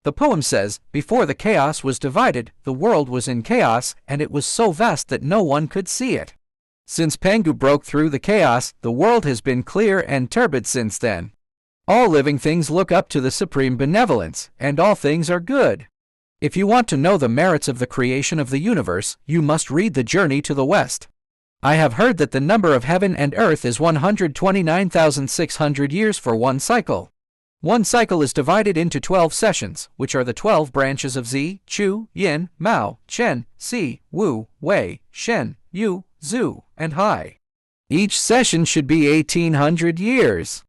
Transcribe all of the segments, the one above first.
The poem says, before the chaos was divided, the world was in chaos, and it was so vast that no one could see it. Since Pangu broke through the chaos, the world has been clear and turbid since then. All living things look up to the supreme benevolence, and all things are good. If you want to know the merits of the creation of the universe, you must read The Journey to the West. I have heard that the number of heaven and earth is 129,600 years for one cycle. One cycle is divided into 12 sessions, which are the 12 branches of Zi, Chu, Yin, Mao, Chen, Si, Wu, Wei, Shen, Yu, Zhu, and Hai. Each session should be 1800 years.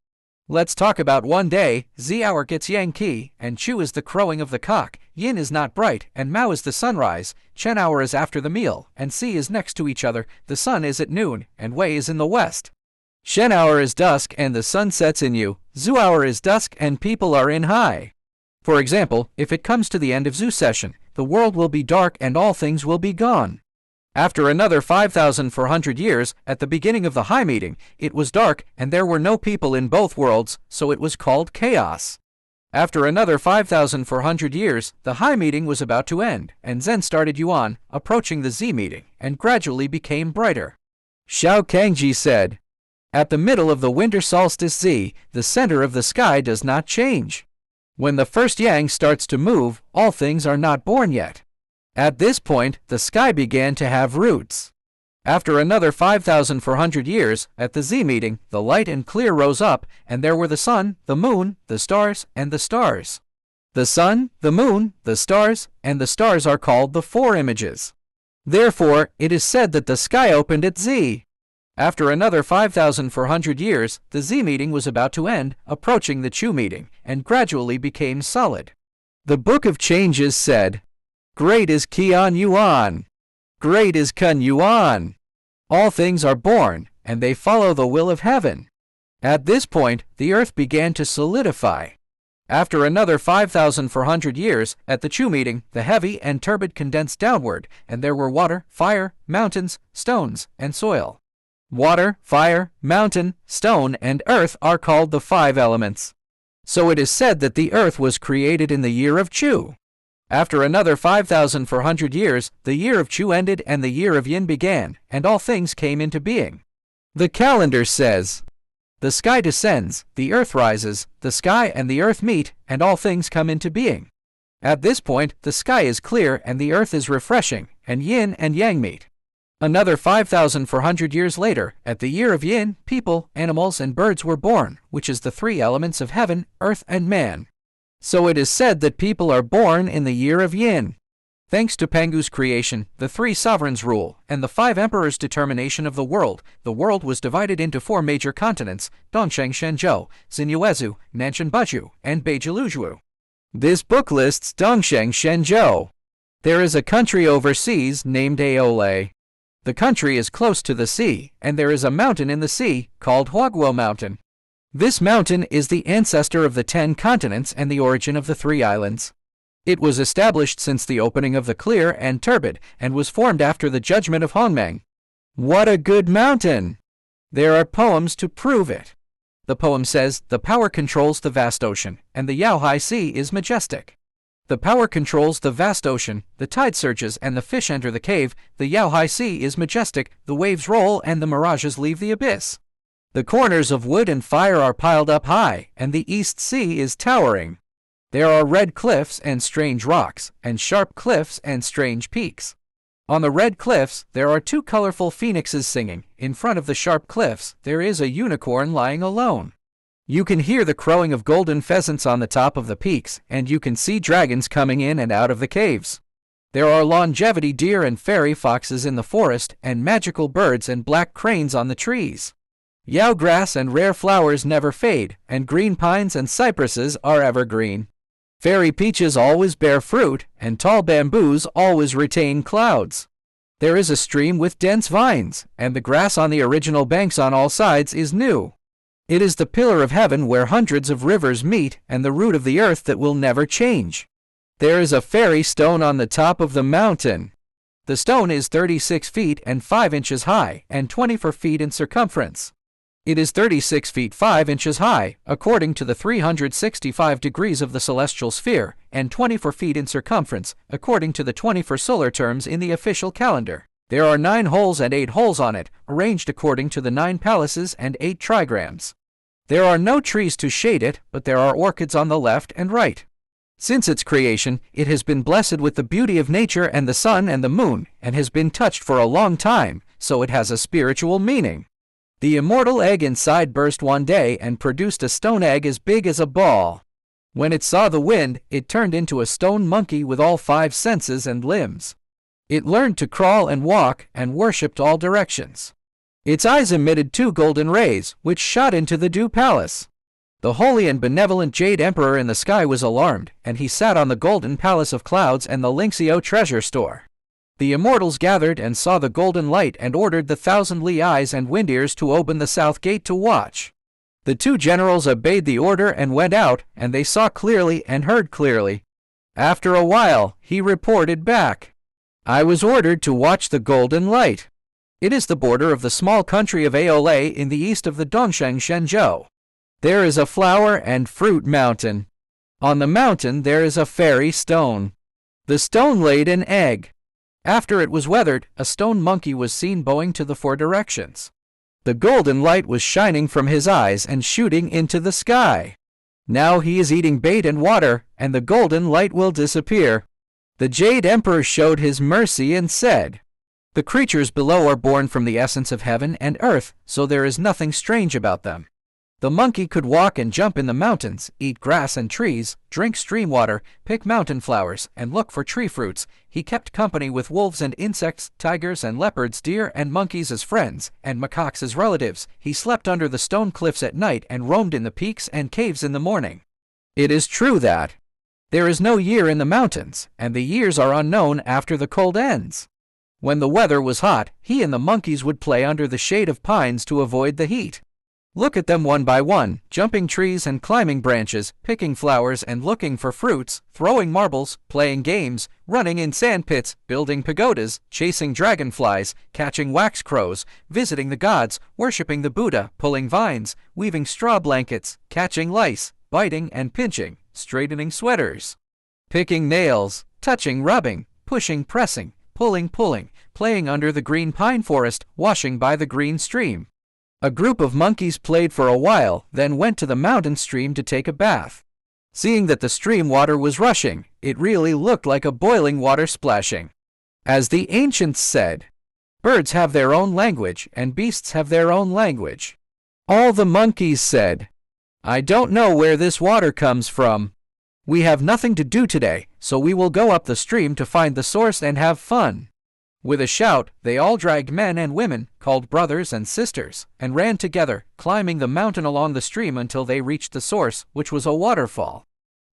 Let's talk about one day. Zi hour gets Yang Qi, and Chu is the crowing of the cock, Yin is not bright, and Mao is the sunrise, Chen hour is after the meal, and Si is next to each other, the sun is at noon, and Wei is in the west. Shen hour is dusk, and the sun sets in Yu, Zhu hour is dusk, and people are in Hai. For example, if it comes to the end of Zhu session, the world will be dark and all things will be gone. After another 5,400 years, at the beginning of the Hai meeting, it was dark and there were no people in both worlds, so it was called chaos. After another 5,400 years, the Hai meeting was about to end, and Zen started Yuan, approaching the Z meeting, and gradually became brighter. Xiao Kangji said, "At the middle of the winter solstice Z, the center of the sky does not change. When the first yang starts to move, all things are not born yet. At this point, the sky began to have roots. After another 5,400 years, at the Z meeting, the light and clear rose up, and there were the sun, the moon, the stars, and the stars. The sun, the moon, the stars, and the stars are called the four images. Therefore, it is said that the sky opened at Z. After another 5,400 years, the Z meeting was about to end, approaching the Chu meeting, and gradually became solid. The Book of Changes said, 'Great is Qian Yuan. Great is Kun Yuan. All things are born, and they follow the will of heaven.' At this point, the earth began to solidify. After another 5,400 years, at the Chu meeting, the heavy and turbid condensed downward, and there were water, fire, mountains, stones, and soil. Water, fire, mountain, stone, and earth are called the five elements. So it is said that the earth was created in the year of Chu. After another 5,400 years, the year of Chu ended and the year of Yin began, and all things came into being. The calendar says, 'The sky descends, the earth rises, the sky and the earth meet, and all things come into being.' At this point, the sky is clear and the earth is refreshing, and Yin and Yang meet. Another 5,400 years later, at the year of Yin, people, animals, and birds were born, which is the three elements of heaven, earth, and man. So it is said that people are born in the year of Yin. Thanks to Pangu's creation, the three sovereigns rule, and the five emperors' determination of the world was divided into four major continents: Dongsheng Shenzhou, Xinyuezu, Nanshan Buzhu, and Beijiluzhu. This book lists Dongsheng Shenzhou. There is a country overseas named Aole. The country is close to the sea, and there is a mountain in the sea called Huaguo Mountain. This mountain is the ancestor of the 10 continents and the origin of the 3 islands. It was established since the opening of the clear and turbid, and was formed after the judgment of Hongmeng. What a good mountain! There are poems to prove it. The poem says, "The power controls the vast ocean, and the Yaohai Sea is majestic. The power controls the vast ocean, the tide surges and the fish enter the cave, the Yaohai Sea is majestic, the waves roll and the mirages leave the abyss. The corners of wood and fire are piled up high, and the East Sea is towering. There are red cliffs and strange rocks, and sharp cliffs and strange peaks. On the red cliffs, there are 2 colorful phoenixes singing. In front of the sharp cliffs, there is a unicorn lying alone. You can hear the crowing of golden pheasants on the top of the peaks, and you can see dragons coming in and out of the caves. There are longevity deer and fairy foxes in the forest, and magical birds and black cranes on the trees. Yao grass and rare flowers never fade, and green pines and cypresses are evergreen. Fairy peaches always bear fruit, and tall bamboos always retain clouds. There is a stream with dense vines, and the grass on the original banks on all sides is new. It is the pillar of heaven where hundreds of rivers meet, and the root of the earth that will never change. There is a fairy stone on the top of the mountain. The stone is 36 feet and 5 inches high, and 24 feet in circumference. It is 36 feet 5 inches high, according to the 365 degrees of the celestial sphere, and 24 feet in circumference, according to the 24 solar terms in the official calendar. There are 9 holes and 8 holes on it, arranged according to the 9 palaces and 8 trigrams. There are no trees to shade it, but there are orchids on the left and right. Since its creation, it has been blessed with the beauty of nature and the sun and the moon, and has been touched for a long time, so it has a spiritual meaning. The immortal egg inside burst one day and produced a stone egg as big as a ball. When it saw the wind, it turned into a stone monkey with all 5 senses and limbs. It learned to crawl and walk and worshipped all directions. Its eyes emitted 2 golden rays, which shot into the dew palace. The holy and benevolent Jade Emperor in the sky was alarmed, and he sat on the golden palace of clouds and the Lynxio treasure store. The immortals gathered and saw the golden light and ordered the 1,000 eyes and wind ears to open the south gate to watch. The 2 generals obeyed the order and went out, and they saw clearly and heard clearly. After a while, he reported back. I was ordered to watch the golden light. It is the border of the small country of Aole in the east of the Dongsheng Shenzhou. There is a flower and fruit mountain. On the mountain there is a fairy stone. The stone laid an egg. After it was weathered, a stone monkey was seen bowing to the 4 directions. The golden light was shining from his eyes and shooting into the sky. Now he is eating bait and water, and the golden light will disappear. The Jade Emperor showed his mercy and said, the creatures below are born from the essence of heaven and earth, so there is nothing strange about them. The monkey could walk and jump in the mountains, eat grass and trees, drink stream water, pick mountain flowers, and look for tree fruits. He kept company with wolves and insects, tigers and leopards, deer and monkeys as friends, and macaques as relatives. He slept under the stone cliffs at night and roamed in the peaks and caves in the morning. It is true that there is no year in the mountains, and the years are unknown after the cold ends. When the weather was hot, he and the monkeys would play under the shade of pines to avoid the heat. Look at them one by one, jumping trees and climbing branches, picking flowers and looking for fruits, throwing marbles, playing games, running in sand pits, building pagodas, chasing dragonflies, catching wax crows, visiting the gods, worshipping the Buddha, pulling vines, weaving straw blankets, catching lice, biting and pinching, straightening sweaters, picking nails, touching, rubbing, pushing, pressing, pulling, playing under the green pine forest, washing by the green stream. A group of monkeys played for a while, then went to the mountain stream to take a bath. Seeing that the stream water was rushing, it really looked like a boiling water splashing. As the ancients said, birds have their own language and beasts have their own language. All the monkeys said, I don't know where this water comes from. We have nothing to do today, so we will go up the stream to find the source and have fun. With a shout, they all dragged men and women, called brothers and sisters, and ran together, climbing the mountain along the stream until they reached the source, which was a waterfall.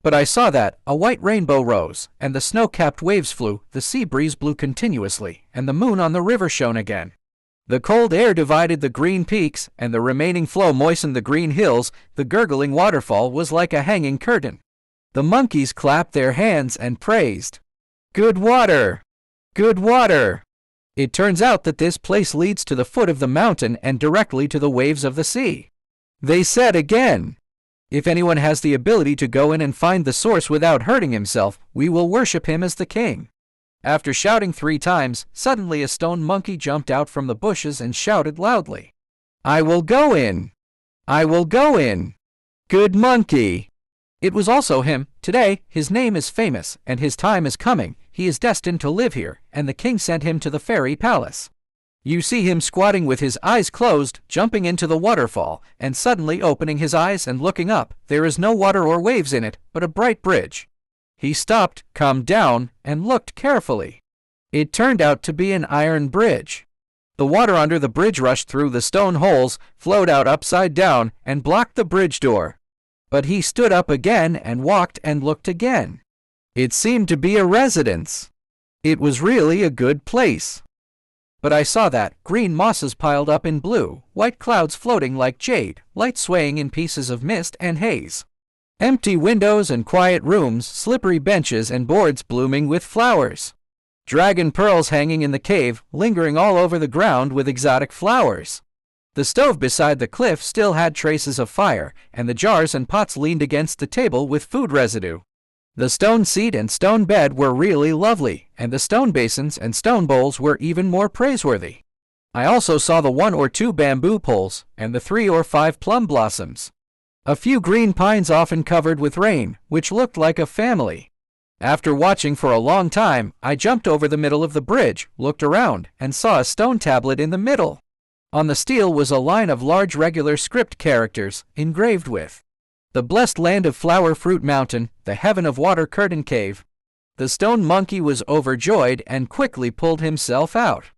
But I saw that a white rainbow rose, and the snow-capped waves flew, the sea breeze blew continuously, and the moon on the river shone again. The cold air divided the green peaks, and the remaining flow moistened the green hills. The gurgling waterfall was like a hanging curtain. The monkeys clapped their hands and praised, Good water! Good water! It turns out that this place leads to the foot of the mountain and directly to the waves of the sea. They said again, if anyone has the ability to go in and find the source without hurting himself, we will worship him as the king. After shouting 3 times, suddenly a stone monkey jumped out from the bushes and shouted loudly, I will go in! I will go in! Good monkey! It was also him. Today, his name is famous, and his time is coming. He is destined to live here, and the king sent him to the fairy palace. You see him squatting with his eyes closed, jumping into the waterfall, and suddenly opening his eyes and looking up. There is no water or waves in it, but a bright bridge. He stopped, calmed down, and looked carefully. It turned out to be an iron bridge. The water under the bridge rushed through the stone holes, flowed out upside down, and blocked the bridge door. But he stood up again and walked and looked again. It seemed to be a residence. It was really a good place. But I saw that, green mosses piled up in blue, white clouds floating like jade, light swaying in pieces of mist and haze. Empty windows and quiet rooms, slippery benches and boards blooming with flowers. Dragon pearls hanging in the cave, lingering all over the ground with exotic flowers. The stove beside the cliff still had traces of fire, and the jars and pots leaned against the table with food residue. The stone seat and stone bed were really lovely, and the stone basins and stone bowls were even more praiseworthy. I also saw the 1 or 2 bamboo poles, and the 3 or 5 plum blossoms. A few green pines often covered with rain, which looked like a family. After watching for a long time, I jumped over the middle of the bridge, looked around, and saw a stone tablet in the middle. On the steel was a line of large regular script characters, engraved with the blessed land of Flower Fruit Mountain, the heaven of Water Curtain Cave. The stone monkey was overjoyed and quickly pulled himself out.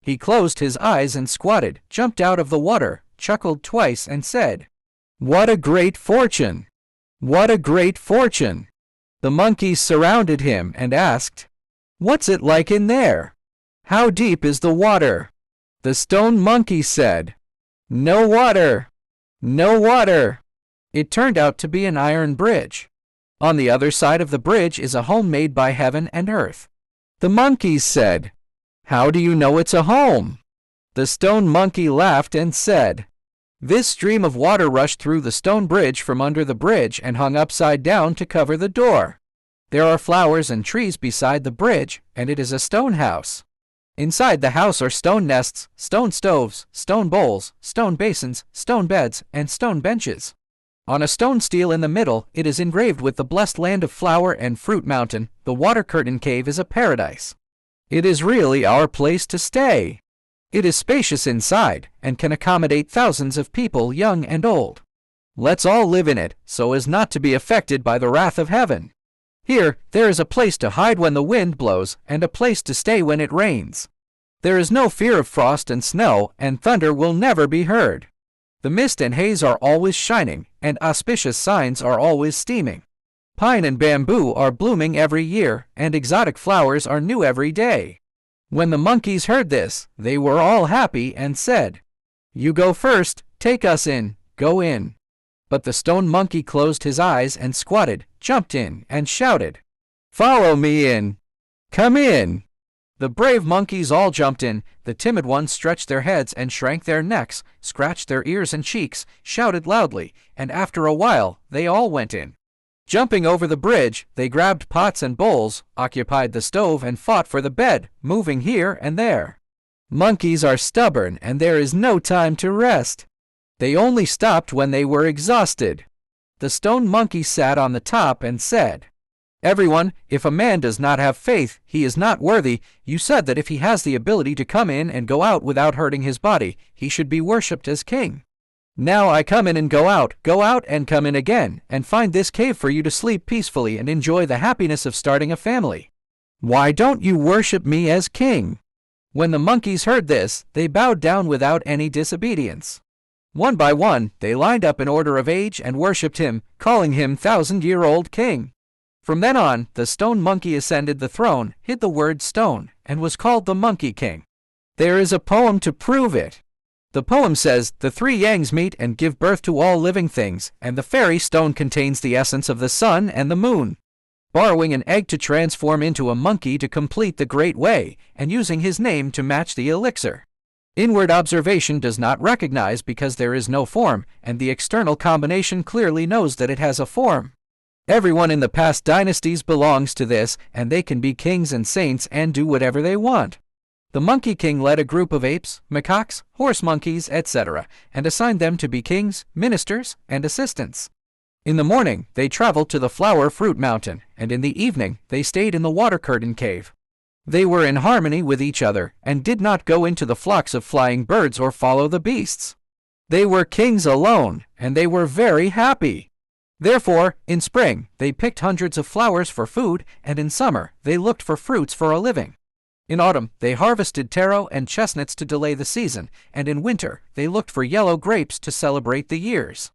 He closed his eyes and squatted, jumped out of the water, chuckled twice and said, "What a great fortune! What a great fortune!" The monkeys surrounded him and asked, "What's it like in there? How deep is the water?" The stone monkey said, "No water, no water." It turned out to be an iron bridge. On the other side of the bridge is a home made by heaven and earth. The monkeys said, "How do you know it's a home?" The stone monkey laughed and said, "This stream of water rushed through the stone bridge from under the bridge and hung upside down to cover the door. There are flowers and trees beside the bridge, and it is a stone house. Inside the house are stone nests, stone stoves, stone bowls, stone basins, stone beds, and stone benches. On a stone stele in the middle, it is engraved with the blessed land of Flower and Fruit Mountain. The Water Curtain Cave is a paradise. It is really our place to stay. It is spacious inside and can accommodate thousands of people, young and old. Let's all live in it so as not to be affected by the wrath of heaven. Here, there is a place to hide when the wind blows and a place to stay when it rains. There is no fear of frost and snow, and thunder will never be heard. The mist and haze are always shining, and auspicious signs are always steaming. Pine and bamboo are blooming every year, and exotic flowers are new every day." When the monkeys heard this, they were all happy and said, "You go first, take us in, go in." But the stone monkey closed his eyes and squatted, jumped in, and shouted, "Follow me in! Come in!" The brave monkeys all jumped in. The timid ones stretched their heads and shrank their necks, scratched their ears and cheeks, shouted loudly, and after a while, they all went in. Jumping over the bridge, they grabbed pots and bowls, occupied the stove, and fought for the bed, moving here and there. Monkeys are stubborn, and there is no time to rest. They only stopped when they were exhausted. The stone monkey sat on the top and said, "Everyone, if a man does not have faith, he is not worthy. You said that if he has the ability to come in and go out without hurting his body, he should be worshipped as king. Now I come in and go out and come in again, and find this cave for you to sleep peacefully and enjoy the happiness of starting a family. Why don't you worship me as king?" When the monkeys heard this, they bowed down without any disobedience. One by one, they lined up in order of age and worshipped him, calling him thousand-year-old king. From then on, the stone monkey ascended the throne, hid the word stone, and was called the Monkey King. There is a poem to prove it. The poem says, "The 3 yangs meet and give birth to all living things, and the fairy stone contains the essence of the sun and the moon." Borrowing an egg to transform into a monkey to complete the great way, and using his name to match the elixir. Inward observation does not recognize because there is no form, and the external combination clearly knows that it has a form. Everyone in the past dynasties belongs to this, and they can be kings and saints and do whatever they want. The Monkey King led a group of apes, macaques, horse monkeys, etc., and assigned them to be kings, ministers, and assistants. In the morning, they traveled to the Flower Fruit Mountain, and in the evening, they stayed in the Water Curtain Cave. They were in harmony with each other, and did not go into the flocks of flying birds or follow the beasts. They were kings alone, and they were very happy. Therefore, in spring, they picked hundreds of flowers for food, and in summer, they looked for fruits for a living. In autumn, they harvested taro and chestnuts to delay the season, and in winter, they looked for yellow grapes to celebrate the years.